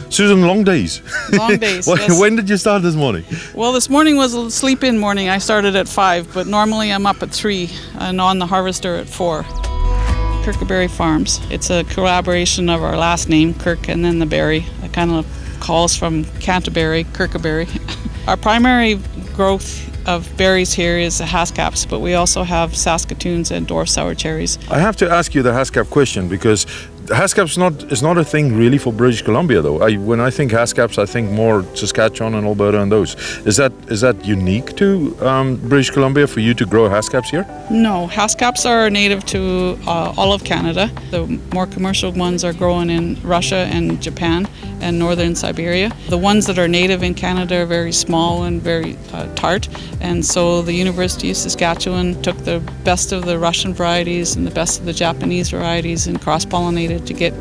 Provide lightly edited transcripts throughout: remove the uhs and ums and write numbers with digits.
Susan, long days. Long days, yes. When did you start this morning? Well, this morning was a sleep-in morning. I started at 5, but normally I'm up at 3 and on the harvester at 4. Kirkaberry Farms. It's a collaboration of our last name, Kirk, and then the berry. It kind of calls from Canterbury, Kirkaberry. Our primary growth of berries here is the Haskaps, but we also have Saskatoons and dwarf sour cherries. I have to ask you the Haskap question, because Haskap's not a thing really for British Columbia, though. When I think Haskaps, I think more Saskatchewan and Alberta and those. Is that unique to British Columbia for you to grow Haskaps here? No, Haskaps are native to all of Canada. The more commercial ones are grown in Russia and Japan and northern Siberia. The ones that are native in Canada are very small and very tart, and so the University of Saskatchewan took the best of the Russian varieties and the best of the Japanese varieties and cross-pollinated to get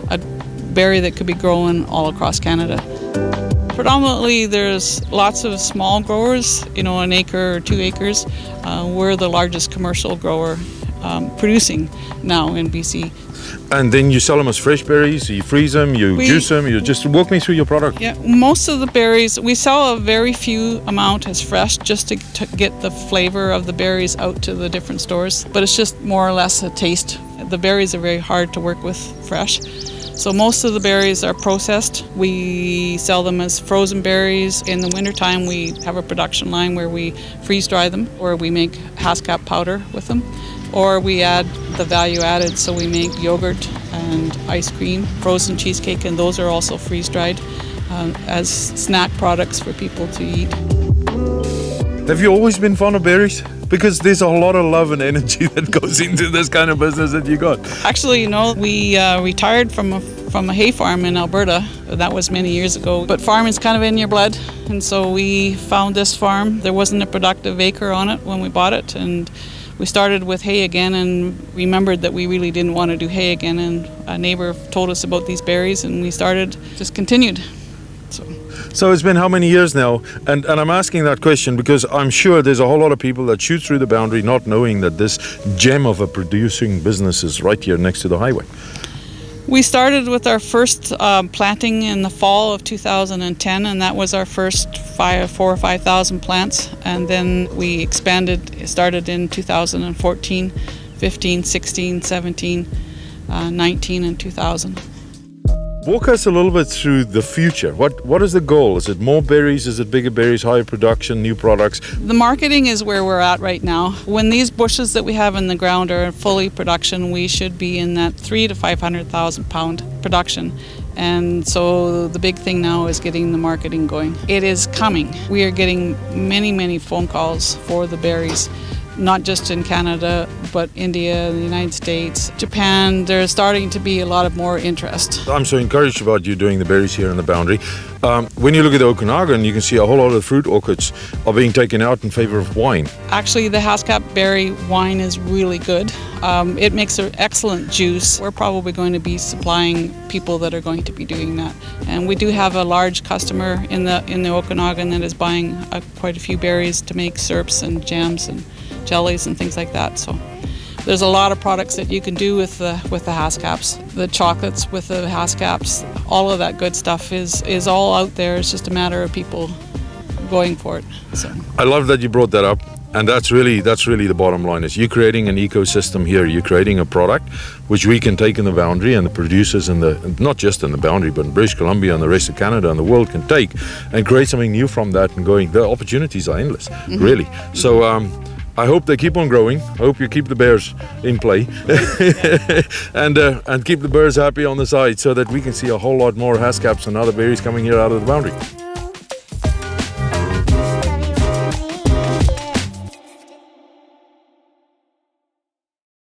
a berry that could be grown all across Canada. Predominantly there's lots of small growers, an acre or 2 acres. We're the largest commercial grower producing now in BC. And then you sell them as fresh berries, you freeze them, you juice them, you just walk me through your product. Yeah, most of the berries, we sell a very few amount as fresh just to get the flavor of the berries out to the different stores. But it's just more or less a taste. The berries are very hard to work with fresh. So most of the berries are processed. We sell them as frozen berries. In the wintertime, we have a production line where we freeze dry them, or we make Haskap powder with them. Or we add the value added, so we make yogurt and ice cream, frozen cheesecake, and those are also freeze dried as snack products for people to eat. Have you always been fond of berries? Because there's a lot of love and energy that goes into this kind of business that you got. Actually, we retired from a hay farm in Alberta. That was many years ago. But farming's kind of in your blood, and so we found this farm. There wasn't a productive acre on it when we bought it, and we started with hay again and remembered that we really didn't want to do hay again, and a neighbor told us about these berries and we just continued. So it's been how many years now? And I'm asking that question because I'm sure there's a whole lot of people that shoot through the boundary not knowing that this gem of a producing business is right here next to the highway. We started with our first planting in the fall of 2010, and that was our first 4,000 or 5,000 plants. And then we started in 2014, 15, 16, 17, 19, and 2000. Walk us a little bit through the future. What is the goal? Is it more berries? Is it bigger berries, higher production, new products? The marketing is where we're at right now. When these bushes that we have in the ground are fully production, we should be in that 300,000 to 500,000 pound production. And so the big thing now is getting the marketing going. It is coming. We are getting many phone calls for the berries. Not just in Canada, but India, the United States, Japan. There's starting to be a lot of more interest. I'm so encouraged about you doing the berries here in the boundary. When you look at the Okanagan, you can see a whole lot of the fruit orchards are being taken out in favor of wine. Actually, the Haskap Berry wine is really good. It makes an excellent juice. We're probably going to be supplying people that are going to be doing that. And we do have a large customer in the Okanagan that is buying quite a few berries to make syrups and jams and jellies and things like that. So there's a lot of products that you can do with the Haskaps. The chocolates with the Haskaps, all of that good stuff is all out there. It's just a matter of people going for it. So I love that you brought that up, and that's really the bottom line. Is you're creating an ecosystem here. You're creating a product which we can take in the boundary, and the producers not just in the boundary, but in British Columbia and the rest of Canada and the world can take and create something new from that. And the opportunities are endless, really. So I hope they keep on growing. I hope you keep the bears in play and keep the birds happy on the side so that we can see a whole lot more Haskaps and other berries coming here out of the boundary.